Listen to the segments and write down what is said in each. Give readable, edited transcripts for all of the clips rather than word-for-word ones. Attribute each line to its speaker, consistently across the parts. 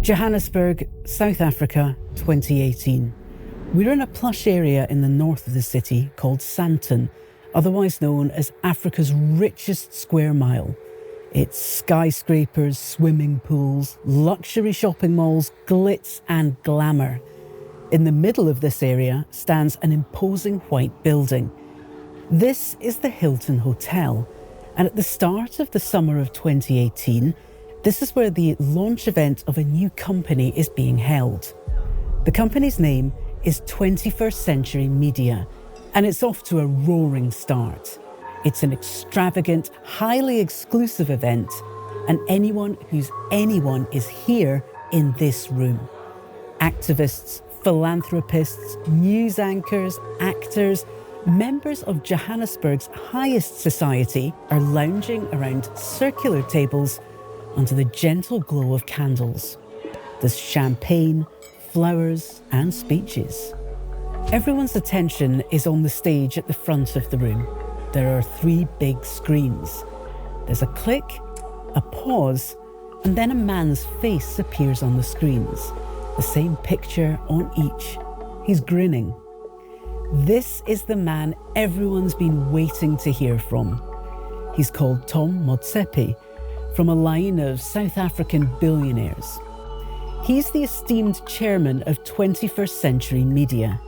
Speaker 1: Johannesburg, South Africa, 2018. We're in a plush area in the north of the city called Sandton, otherwise known as Africa's richest square mile. It's skyscrapers, swimming pools, luxury shopping malls, glitz and glamour. In the middle of this area stands an imposing white building. This is the Hilton Hotel, and at the start of the summer of 2018, this is where the launch event of a new company is being held. The company's name is 21st Century Media, and it's off to a roaring start. It's an extravagant, highly exclusive event, and anyone who's anyone is here in this room. Activists, philanthropists, news anchors, actors, members of Johannesburg's highest society are lounging around circular tables under the gentle glow of candles. There's champagne, flowers, and speeches. Everyone's attention is on the stage at the front of the room. There are 3 big screens. There's a click, a pause, and then a man's face appears on the screens. The same picture on each. He's grinning. This is the man everyone's been waiting to hear from. He's called Tom Motsepe, from a line of South African billionaires. He's the esteemed chairman of 21st Century Media,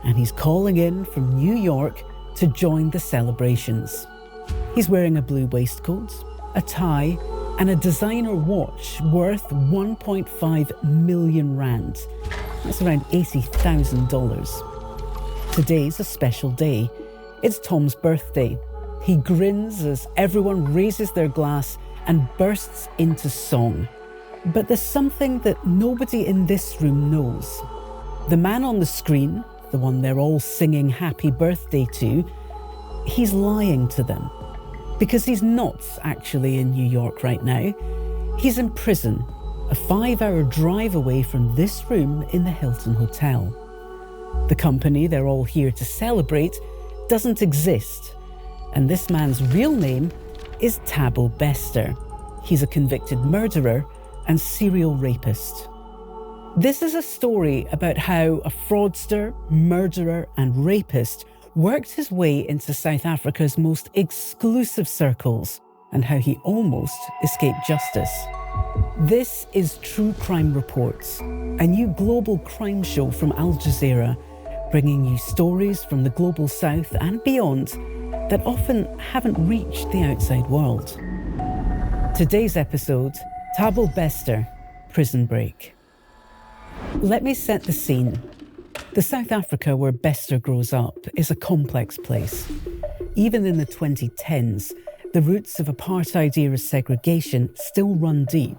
Speaker 1: and he's calling in from New York to join the celebrations. He's wearing a blue waistcoat, a tie, and a designer watch worth 1.5 million rand. That's around $80,000. Today's a special day. It's Tom's birthday. He grins as everyone raises their glass and bursts into song. But there's something that nobody in this room knows. The man on the screen, the one they're all singing happy birthday to, he's lying to them. Because he's not actually in New York right now. He's in prison, a 5-hour drive away from this room in the Hilton Hotel. The company they're all here to celebrate doesn't exist, and this man's real name is Thabo Bester. He's a convicted murderer and serial rapist. This is a story about how a fraudster, murderer and rapist worked his way into South Africa's most exclusive circles and how he almost escaped justice. This is True Crime Reports, a new global crime show from Al Jazeera, bringing you stories from the global south and beyond that often haven't reached the outside world. Today's episode, Thabo Bester, Prison Break. Let me set the scene. The South Africa where Bester grows up is a complex place. Even in the 2010s, the roots of apartheid-era segregation still run deep.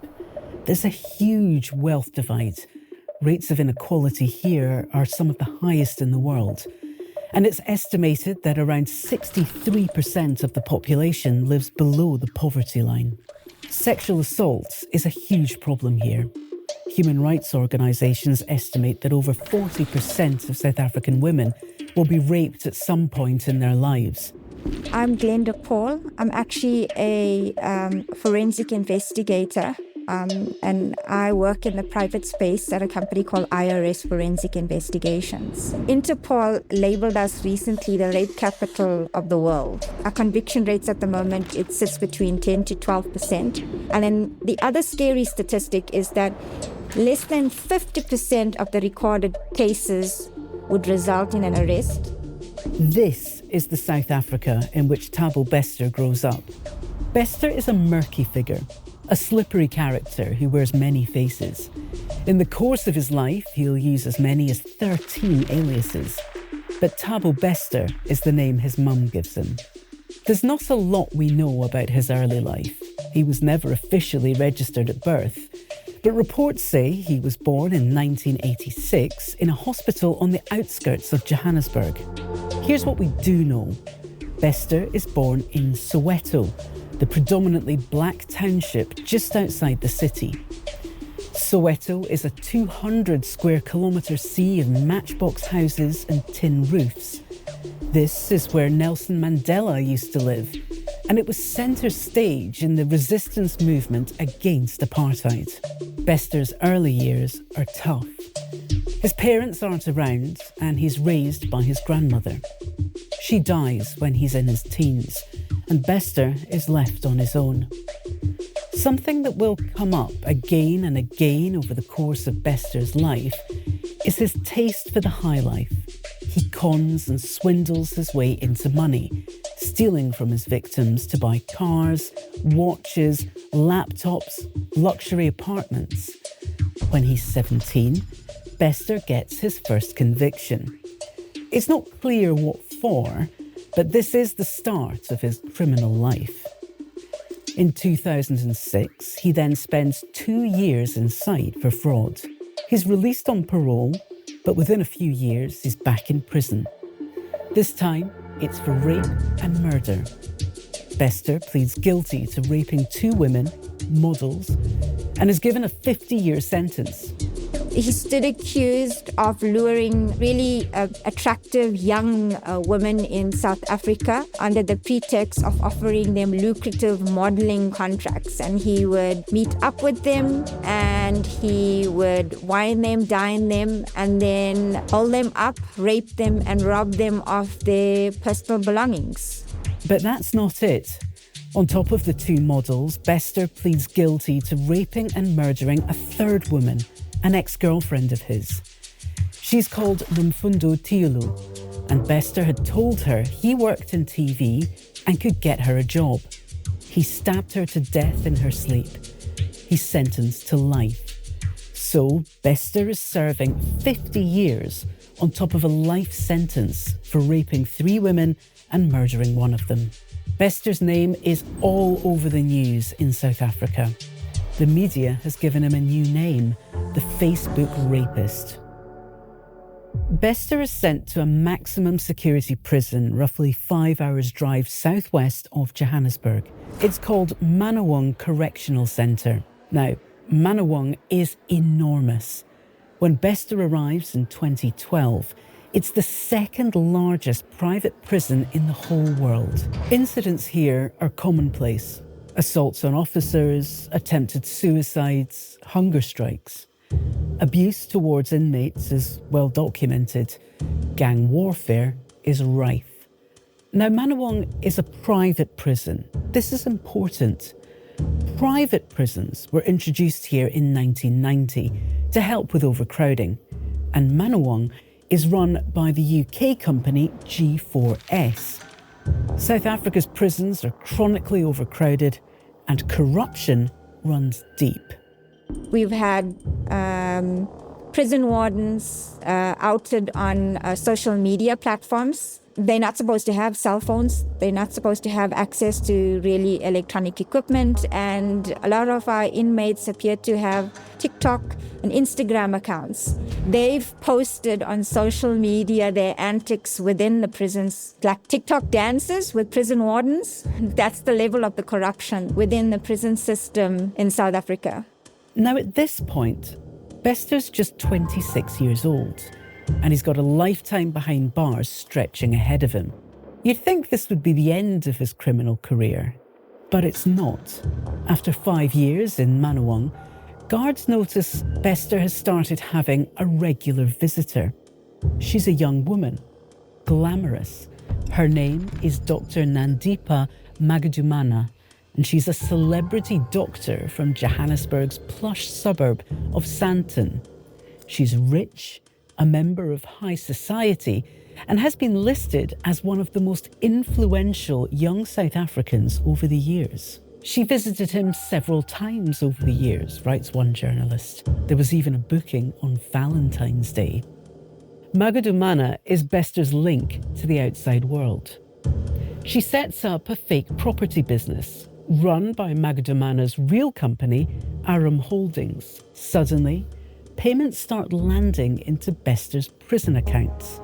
Speaker 1: There's a huge wealth divide. Rates of inequality here are some of the highest in the world. And it's estimated that around 63% of the population lives below the poverty line. Sexual assault is a huge problem here. Human rights organisations estimate that over 40% of South African women will be raped at some point in their lives.
Speaker 2: I'm Glenda Paul. I'm actually a forensic investigator, and I work in the private space at a company called IRS Forensic Investigations. Interpol labelled us recently the rape capital of the world. Our conviction rates at the moment, it sits between 10 to 12%. And then the other scary statistic is that less than 50% of the recorded cases would result in an arrest.
Speaker 1: This is the South Africa in which Thabo Bester grows up. Bester is a murky figure, a slippery character who wears many faces. In the course of his life, he'll use as many as 13 aliases. But Thabo Bester is the name his mum gives him. There's not a lot we know about his early life. He was never officially registered at birth. But reports say he was born in 1986 in a hospital on the outskirts of Johannesburg. Here's what we do know. Bester is born in Soweto, the predominantly black township just outside the city. Soweto is a 200 square kilometre sea of matchbox houses and tin roofs. This is where Nelson Mandela used to live. and it was centre stage in the resistance movement against apartheid. Bester's early years are tough. His parents aren't around, and he's raised by his grandmother. She dies when he's in his teens, and Bester is left on his own. Something that will come up again and again over the course of Bester's life is his taste for the high life. He cons and swindles his way into money, stealing from his victims to buy cars, watches, laptops, luxury apartments. When he's 17, Bester gets his first conviction. It's not clear what for, but this is the start of his criminal life. In 2006, he then spends 2 years inside for fraud. He's released on parole, but within a few years, he's back in prison. This time, it's for rape and murder. Bester pleads guilty to raping 2 women, models, and is given a 50-year sentence.
Speaker 2: He stood accused of luring really attractive young women in South Africa under the pretext of offering them lucrative modeling contracts. And he would meet up with them and he would wine them, dine them, and then hold them up, rape them, and rob them of their personal belongings.
Speaker 1: But that's not it. On top of the 2 models, Bester pleads guilty to raping and murdering a 3rd woman, an ex-girlfriend of his. She's called Rumfundo Tiulu, and Bester had told her he worked in TV and could get her a job. He stabbed her to death in her sleep. He's sentenced to life. So Bester is serving 50 years on top of a life sentence for raping 3 women and murdering 1 of them. Bester's name is all over the news in South Africa. The media has given him a new name, the Facebook Rapist. Bester is sent to a maximum security prison roughly 5 hours drive southwest of Johannesburg. It's called Manawong Correctional Centre. Now, Manawong is enormous. When Bester arrives in 2012, it's the 2nd largest private prison in the whole world. Incidents here are commonplace. Assaults on officers, attempted suicides, hunger strikes. Abuse towards inmates is well documented. Gang warfare is rife. Now, Manawong is a private prison. This is important. Private prisons were introduced here in 1990 to help with overcrowding, and Manawong is run by the UK company G4S. South Africa's prisons are chronically overcrowded and corruption runs deep.
Speaker 2: We've had prison wardens outed on social media platforms. They're not supposed to have cell phones. They're not supposed to have access to really electronic equipment. And a lot of our inmates appear to have TikTok and Instagram accounts. They've posted on social media their antics within the prisons, like TikTok dances with prison wardens. That's the level of the corruption within the prison system in South Africa.
Speaker 1: Now, at this point, Bester's just 26 years old, and he's got a lifetime behind bars stretching ahead of him. You'd think this would be the end of his criminal career, but it's not. After 5 years in Manawong, guards notice Bester has started having a regular visitor. She's a young woman, glamorous. Her name is Dr. Nandipa Magadumana, and she's a celebrity doctor from Johannesburg's plush suburb of Sandton. She's rich, a member of high society, and has been listed as one of the most influential young South Africans over the years. She visited him several times over the years, writes one journalist. There was even a booking on Valentine's Day. Magadumana is Bester's link to the outside world. She sets up a fake property business run by Magadumana's real company, Aram Holdings. Suddenly, payments start landing into Bester's prison accounts.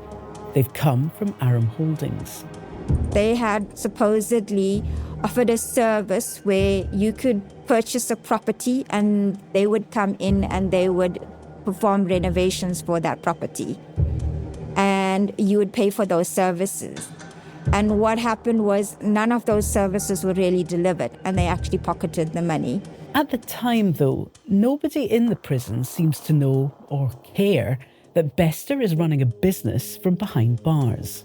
Speaker 1: They've come from Aram Holdings.
Speaker 2: They had supposedly offered a service where you could purchase a property and they would come in and they would perform renovations for that property. And you would pay for those services. And what happened was none of those services were really delivered, and they actually pocketed the money.
Speaker 1: At the time, though, nobody in the prison seems to know or care that Bester is running a business from behind bars.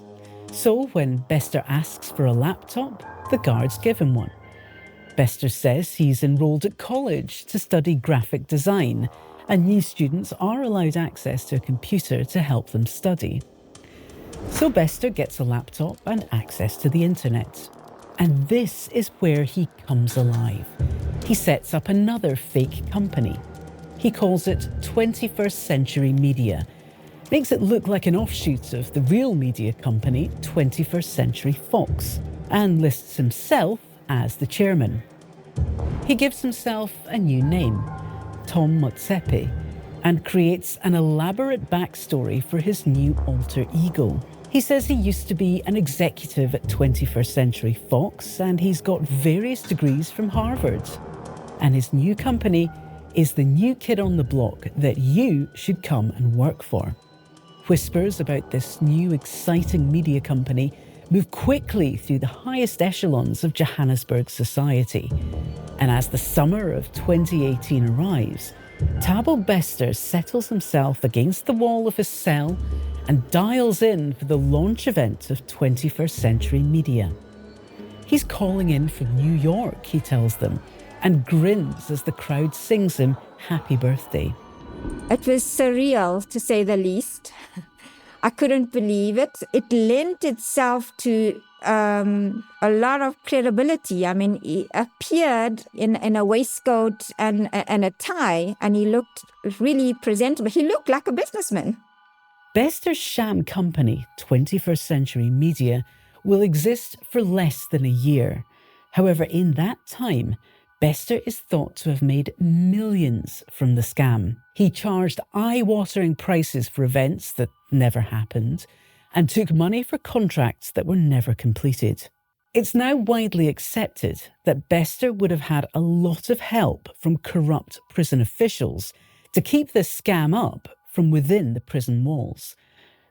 Speaker 1: So when Bester asks for a laptop, the guards give him one. Bester says he's enrolled at college to study graphic design, and new students are allowed access to a computer to help them study. So Bester gets a laptop and access to the internet. And this is where he comes alive. He sets up another fake company. He calls it 21st Century Media, makes it look like an offshoot of the real media company 21st Century Fox, and lists himself as the chairman. He gives himself a new name, Tom Motsepe, and creates an elaborate backstory for his new alter ego. He says he used to be an executive at 21st Century Fox, and he's got various degrees from Harvard. And his new company is the new kid on the block that you should come and work for. Whispers about this new exciting media company move quickly through the highest echelons of Johannesburg society. And as the summer of 2018 arrives, Thabo Bester settles himself against the wall of his cell and dials in for the launch event of 21st Century Media. He's calling in from New York, he tells them, and grins as the crowd sings him happy birthday.
Speaker 2: It was surreal, to say the least. I couldn't believe it. It lent itself to a lot of credibility. I mean, he appeared in a waistcoat and a tie, and he looked really presentable. He looked like a businessman.
Speaker 1: Bester's sham company, 21st Century Media, will exist for less than a year. However, in that time, Bester is thought to have made millions from the scam. He charged eye-watering prices for events that never happened and took money for contracts that were never completed. It's now widely accepted that Bester would have had a lot of help from corrupt prison officials to keep this scam up from within the prison walls.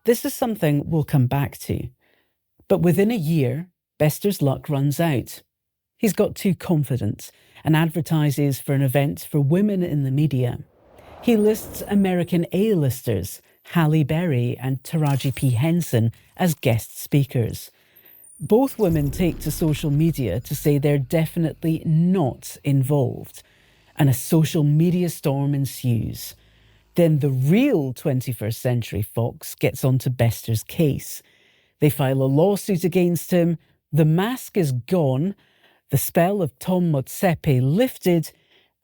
Speaker 1: This is something we'll come back to. But within a year, Bester's luck runs out. He's got too confident and advertises for an event for women in the media. He lists American A-listers, Halle Berry and Taraji P. Henson, as guest speakers. Both women take to social media to say they're definitely not involved, and a social media storm ensues. Then the real 21st Century Fox gets onto Bester's case. They file a lawsuit against him, the mask is gone, the spell of Tom Motsepe lifted,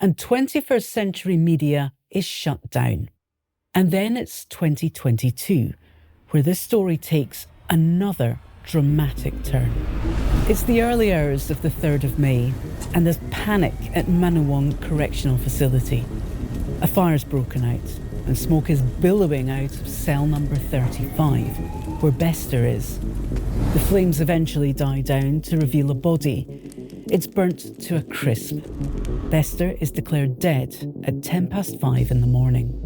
Speaker 1: and 21st Century Media is shut down. And then it's 2022, where this story takes another dramatic turn. It's the early hours of the 3rd of May, and there's panic at Manuwang Correctional Facility. A fire's broken out, and smoke is billowing out of cell number 35, where Bester is. The flames eventually die down to reveal a body. It's burnt to a crisp. Bester is declared dead at 5:10 in the morning.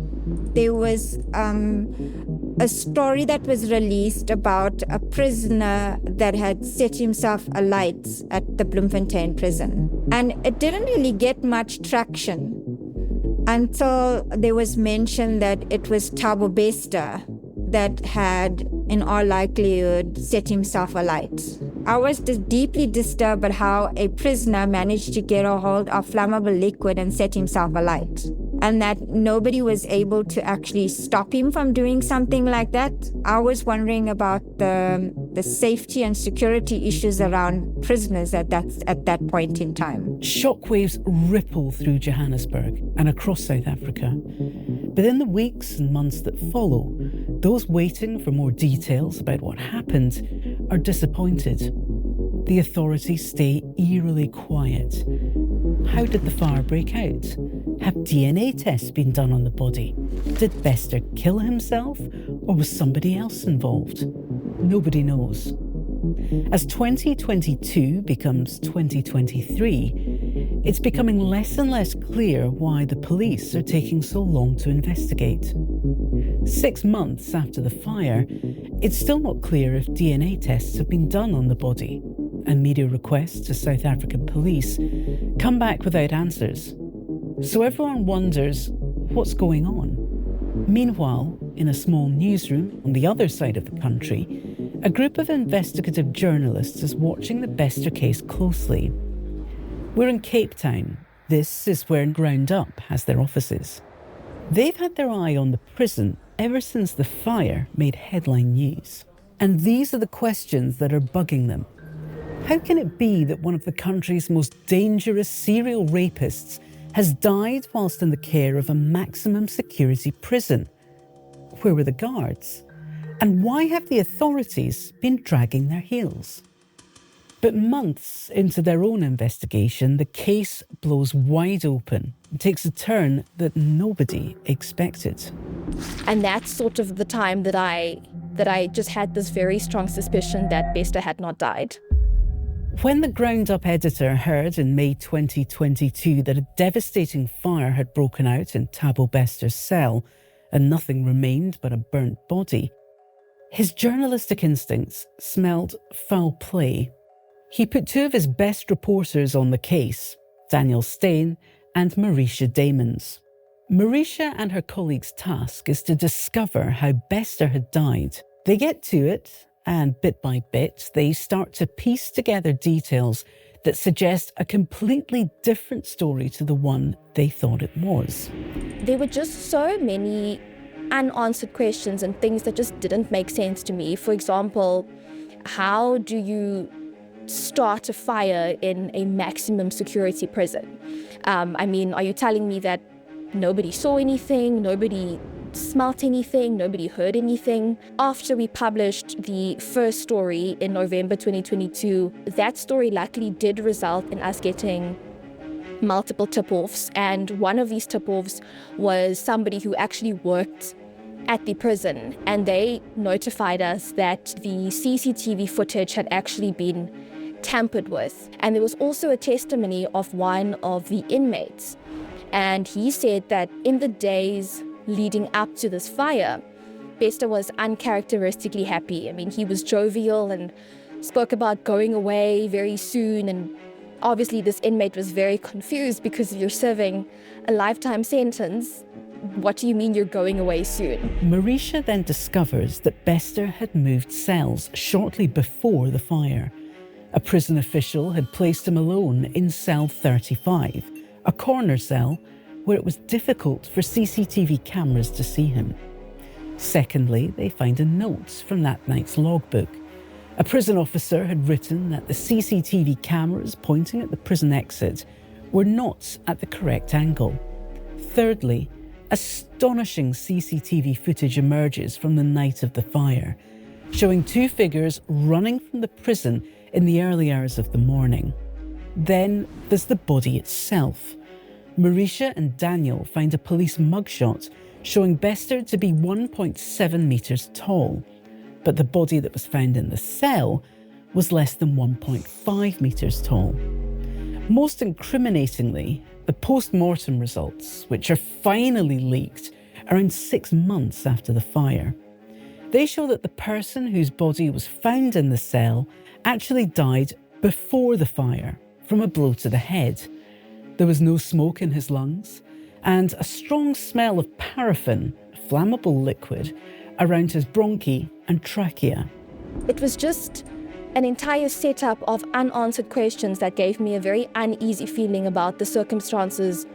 Speaker 2: There was a story that was released about a prisoner that had set himself alight at the Bloemfontein prison. And it didn't really get much traction until there was mention that it was Thabo Bester that had, in all likelihood, set himself alight. I was deeply disturbed at how a prisoner managed to get a hold of flammable liquid and set himself alight, and that nobody was able to actually stop him from doing something like that. I was wondering about the safety and security issues around prisoners at that point in time.
Speaker 1: Shockwaves ripple through Johannesburg and across South Africa. But in the weeks and months that follow, those waiting for more details about what happened are disappointed. The authorities stay eerily quiet. How did the fire break out? Have DNA tests been done on the body? Did Bester kill himself, or was somebody else involved? Nobody knows. As 2022 becomes 2023, it's becoming less and less clear why the police are taking so long to investigate. 6 months after the fire, It's still not clear if DNA tests have been done on the body, and media requests to South African police come back without answers. So everyone wonders what's going on. Meanwhile, in a small newsroom on the other side of the country, a group of investigative journalists is watching the Bester case closely. We're in Cape Town. This is where Ground Up has their offices. They've had their eye on the prison ever since the fire made headline news. And these are the questions that are bugging them. How can it be that one of the country's most dangerous serial rapists has died whilst in the care of a maximum security prison? Where were the guards? And why have the authorities been dragging their heels? But months into their own investigation, the case blows wide open and takes a turn that nobody expected.
Speaker 3: And that's sort of the time that I just had this very strong suspicion that Bester had not died.
Speaker 1: When the Ground Up editor heard in May 2022 that a devastating fire had broken out in Thabo Bester's cell and nothing remained but a burnt body, his journalistic instincts smelled foul play. He put two of his best reporters on the case, Daniel Steyn and Marisha Damons. Marisha and her colleague's task is to discover how Bester had died. They get to it, and bit by bit, they start to piece together details that suggest a completely different story to the one they thought it was.
Speaker 3: There were just so many unanswered questions and things that just didn't make sense to me. For example, how do you start a fire in a maximum security prison? Are you telling me that nobody saw anything, nobody smelt anything, nobody heard anything? After we published the first story in November 2022, that story luckily did result in us getting multiple tip-offs, and one of these tip-offs was somebody who actually worked at the prison, and they notified us that the CCTV footage had actually been tampered with. And there was also a testimony of one of the inmates, and he said that in the days leading up to this fire, Bester was uncharacteristically happy. He was jovial and spoke about going away very soon, and obviously this inmate was very confused because you're serving a lifetime sentence. What do you mean you're going away soon?
Speaker 1: Marisha then discovers that Bester had moved cells shortly before the fire. A prison official had placed him alone in cell 35, a corner cell where it was difficult for CCTV cameras to see him. Secondly, they find a note from that night's logbook. A prison officer had written that the CCTV cameras pointing at the prison exit were not at the correct angle. Thirdly, astonishing CCTV footage emerges from the night of the fire, showing two figures running from the prison in the early hours of the morning. Then there's the body itself. Marisha and Daniel find a police mugshot showing Bester to be 1.7 metres tall, but the body that was found in the cell was less than 1.5 metres tall. Most incriminatingly, the post-mortem results, which are finally leaked around 6 months after the fire, they show that the person whose body was found in the cell actually died before the fire from a blow to the head. There was no smoke in his lungs and a strong smell of paraffin, a flammable liquid, around his bronchi and trachea.
Speaker 3: It was just an entire setup of unanswered questions that gave me a very uneasy feeling about the circumstances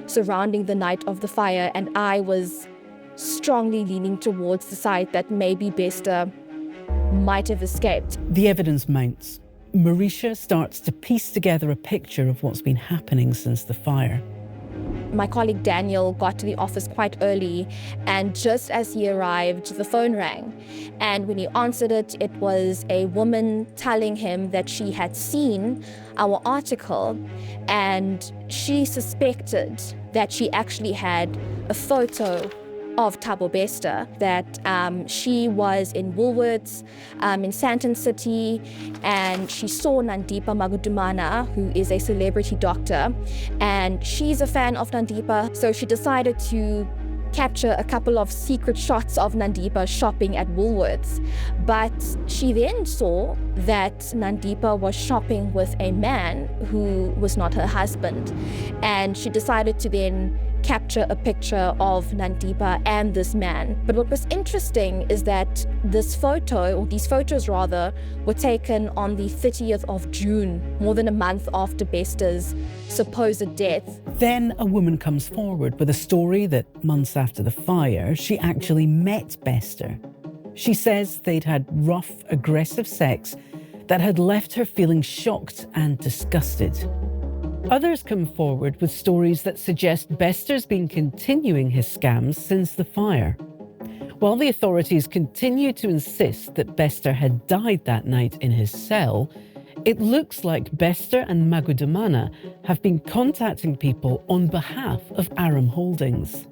Speaker 3: surrounding the night of the fire, and I was strongly leaning towards the side that maybe Bester might have escaped.
Speaker 1: The evidence mounts. Marisha starts to piece together a picture of what's been happening since the fire.
Speaker 3: My colleague Daniel got to the office quite early, and just as he arrived, the phone rang. And when he answered it, it was a woman telling him that she had seen our article, and she suspected that she actually had a photo of Thabo Bester, that she was in Woolworths in Sandton City, and she saw Nandipa Magudumana, who is a celebrity doctor, and she's a fan of Nandipa, so she decided to capture a couple of secret shots of Nandipa shopping at Woolworths. But she then saw that Nandipa was shopping with a man who was not her husband. And she decided to then capture a picture of Nandipa and this man. But what was interesting is that this photo, or these photos rather, were taken on the 30th of June, more than a month after Bester's supposed death.
Speaker 1: Then a woman comes forward with a story that months after the fire, she actually met Bester. She says they'd had rough, aggressive sex that had left her feeling shocked and disgusted. Others come forward with stories that suggest Bester's been continuing his scams since the fire. While the authorities continue to insist that Bester had died that night in his cell, it looks like Bester and Magudumana have been contacting people on behalf of Aram Holdings.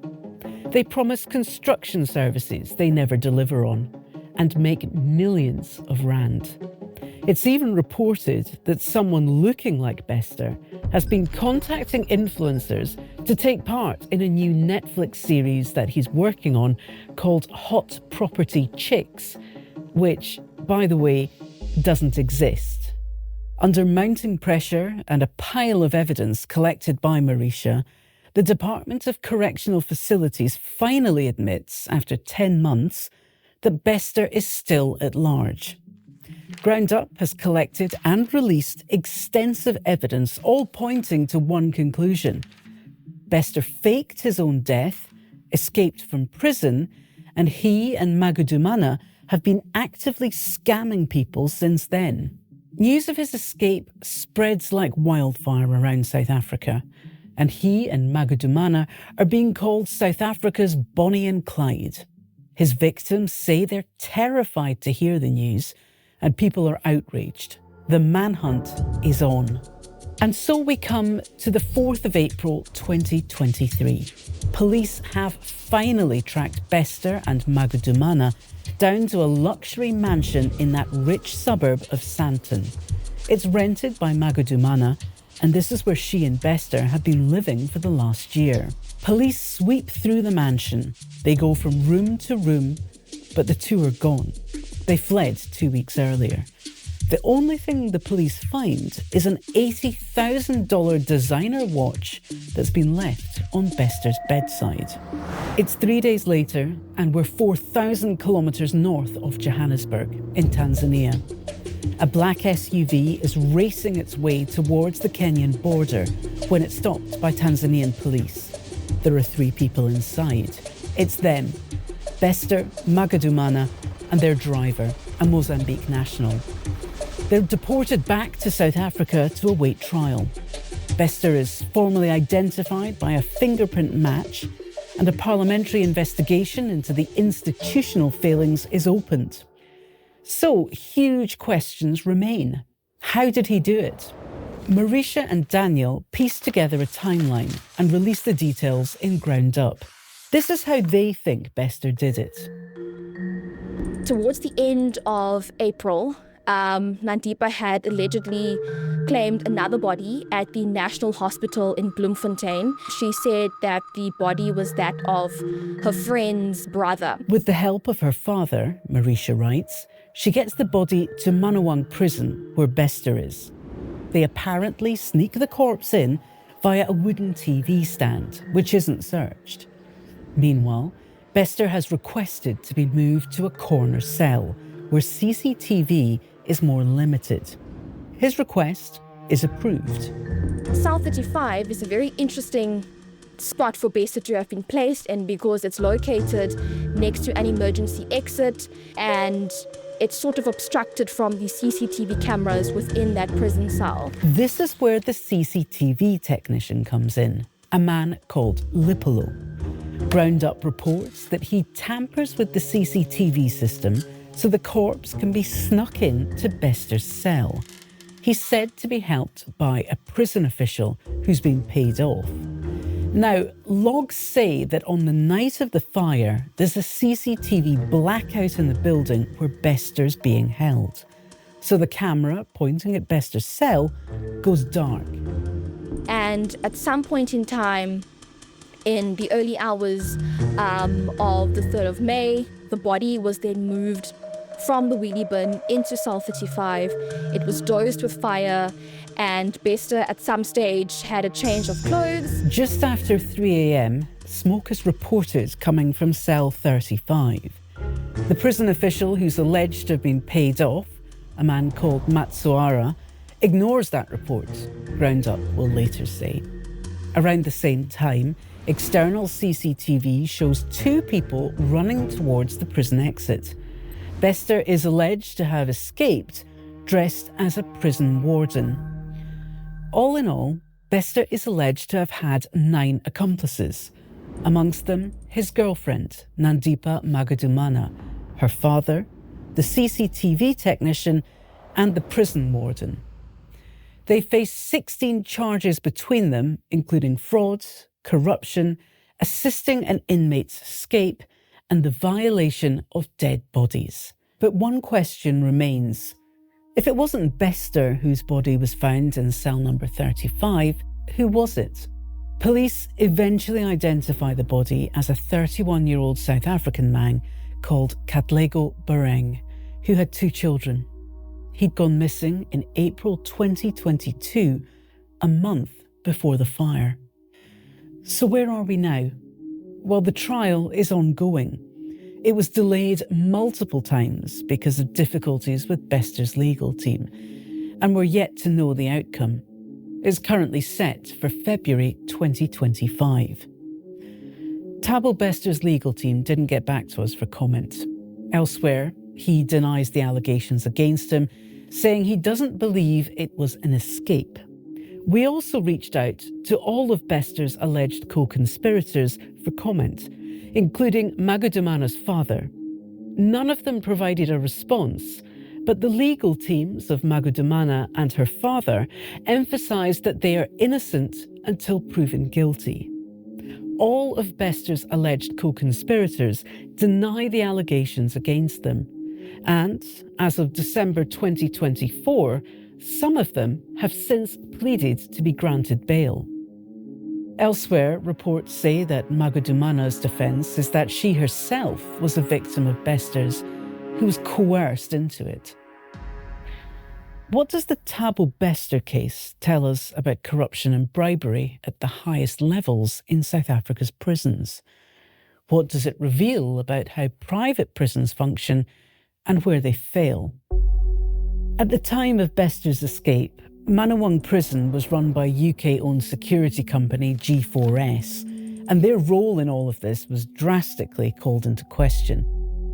Speaker 1: They promise construction services they never deliver on and make millions of rand. It's even reported that someone looking like Bester has been contacting influencers to take part in a new Netflix series that he's working on called Hot Property Chicks, which, by the way, doesn't exist. Under mounting pressure and a pile of evidence collected by Marisha, the Department of Correctional Facilities finally admits, after 10 months, that Bester is still at large. Ground Up has collected and released extensive evidence, all pointing to one conclusion. Bester faked his own death, escaped from prison, and he and Magudumana have been actively scamming people since then. News of his escape spreads like wildfire around South Africa, and he and Magudumana are being called South Africa's Bonnie and Clyde. His victims say they're terrified to hear the news, and people are outraged. The manhunt is on. And so we come to the 4th of April 2023. Police have finally tracked Bester and Magudumana down to a luxury mansion in that rich suburb of Sandton. It's rented by Magudumana, and this is where she and Bester have been living for the last year. Police sweep through the mansion. They go from room to room, but the two are gone. They fled 2 weeks earlier. The only thing the police find is an $80,000 designer watch that's been left on Bester's bedside. It's 3 days later, and we're 4,000 kilometres north of Johannesburg, in Tanzania. A black SUV is racing its way towards the Kenyan border when it's stopped by Tanzanian police. There are 3 people inside. It's them, Bester, Magudumana, and their driver, a Mozambique national. They're deported back to South Africa to await trial. Bester is formally identified by a fingerprint match, and a parliamentary investigation into the institutional failings is opened. So, huge questions remain. How did he do it? Marisha and Daniel pieced together a timeline and released the details in Ground Up. This is how they think Bester did it.
Speaker 3: Towards the end of April, Nandipa had allegedly claimed another body at the National Hospital in Bloemfontein. She said that the body was that of her friend's brother.
Speaker 1: With the help of her father, Marisha writes, she gets the body to Manawang prison, where Bester is. They apparently sneak the corpse in via a wooden TV stand, which isn't searched. Meanwhile, Bester has requested to be moved to a corner cell, where CCTV is more limited. His request is approved.
Speaker 3: Cell 35 is a very interesting spot for Bester to have been placed in because it's located next to an emergency exit and it's sort of obstructed from the CCTV cameras within that prison cell.
Speaker 1: This is where the CCTV technician comes in, a man called Lipolo. Ground Up reports that he tampers with the CCTV system so the corpse can be snuck in to Bester's cell. He's said to be helped by a prison official who's been paid off. Now, logs say that on the night of the fire, there's a CCTV blackout in the building where Bester's being held. So the camera pointing at Bester's cell goes dark.
Speaker 3: And at some point in time, In the early hours of the 3rd of May, the body was then moved from the wheelie bin into cell 35. It was dosed with fire, and Bester at some stage had a change of clothes.
Speaker 1: Just after 3 a.m, smoke is reported coming from cell 35. The prison official who's alleged to have been paid off, a man called Matsuara, ignores that report, Roundup will later say. Around the same time, external CCTV shows 2 people running towards the prison exit. Bester is alleged to have escaped, dressed as a prison warden. All in all, Bester is alleged to have had 9 accomplices, amongst them his girlfriend, Nandipa Magadumana, her father, the CCTV technician, and the prison warden. They face 16 charges between them, including fraud, corruption, assisting an inmate's escape, and the violation of dead bodies. But one question remains. If it wasn't Bester whose body was found in cell number 35, who was it? Police eventually identify the body as a 31-year-old South African man called Katlego Bareng, who had 2 children. He'd gone missing in April 2022, a month before the fire. So where are we now? Well, the trial is ongoing. It was delayed multiple times because of difficulties with Bester's legal team, and we're yet to know the outcome. It's currently set for February 2025. Thabo Bester's legal team didn't get back to us for comment. Elsewhere, he denies the allegations against him, saying he doesn't believe it was an escape. We also reached out to all of Bester's alleged co-conspirators for comment, including Magadumana's father. None of them provided a response, but the legal teams of Magadumana and her father emphasised that they are innocent until proven guilty. All of Bester's alleged co-conspirators deny the allegations against them. And as of December 2024, some of them have since pleaded to be granted bail. Elsewhere, reports say that Magadumana's defence is that she herself was a victim of Bester's, who was coerced into it. What does the Thabo Bester case tell us about corruption and bribery at the highest levels in South Africa's prisons? What does it reveal about how private prisons function and where they fail? At the time of Bester's escape, Manawang Prison was run by UK-owned security company G4S, and their role in all of this was drastically called into question.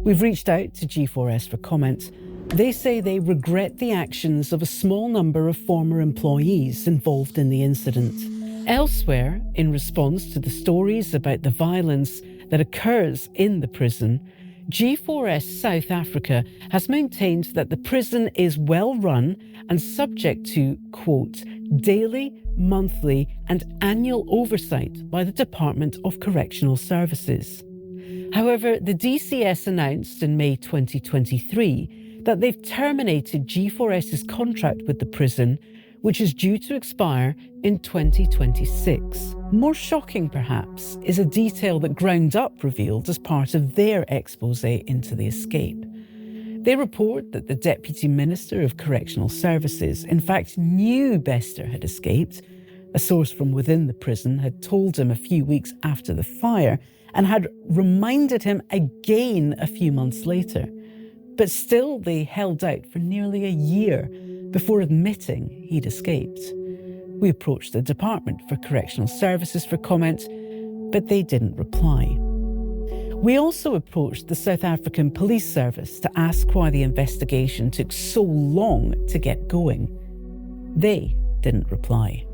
Speaker 1: We've reached out to G4S for comment. They say they regret the actions of a small number of former employees involved in the incident. Elsewhere, in response to the stories about the violence that occurs in the prison, G4S South Africa has maintained that the prison is well run and subject to, quote, daily, monthly and annual oversight by the Department of Correctional Services. However, the DCS announced in May 2023 that they've terminated G4S's contract with the prison, which is due to expire in 2026. More shocking, perhaps, is a detail that Ground Up revealed as part of their exposé into the escape. They report that the Deputy Minister of Correctional Services, in fact, knew Bester had escaped. A source from within the prison had told him a few weeks after the fire and had reminded him again a few months later. But still, they held out for nearly a year before admitting he'd escaped. We approached the Department for Correctional Services for comment, but they didn't reply. We also approached the South African Police Service to ask why the investigation took so long to get going. They didn't reply.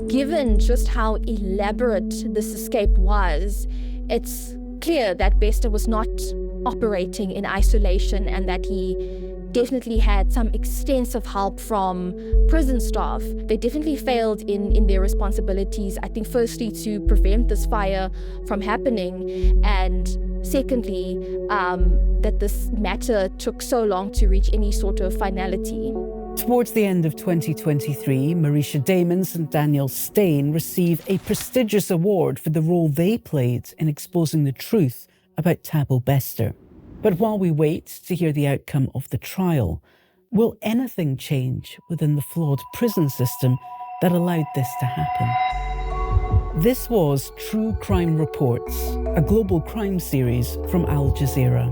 Speaker 3: Given just how elaborate this escape was, it's clear that Bester was not operating in isolation and that he definitely had some extensive help from prison staff. They definitely failed in their responsibilities, I think, firstly to prevent this fire from happening, and secondly, that this matter took so long to reach any sort of finality.
Speaker 1: Towards the end of 2023, Marisha Damons and Daniel Steyn receive a prestigious award for the role they played in exposing the truth about Thabo Bester. But while we wait to hear the outcome of the trial, will anything change within the flawed prison system that allowed this to happen? This was True Crime Reports, a global crime series from Al Jazeera.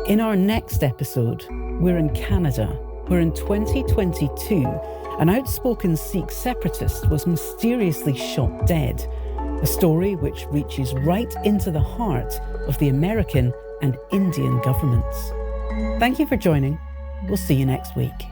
Speaker 1: In our next episode, we're in Canada, where in 2022, an outspoken Sikh separatist was mysteriously shot dead, a story which reaches right into the heart of the American and Indian governments. Thank you for joining. We'll see you next week.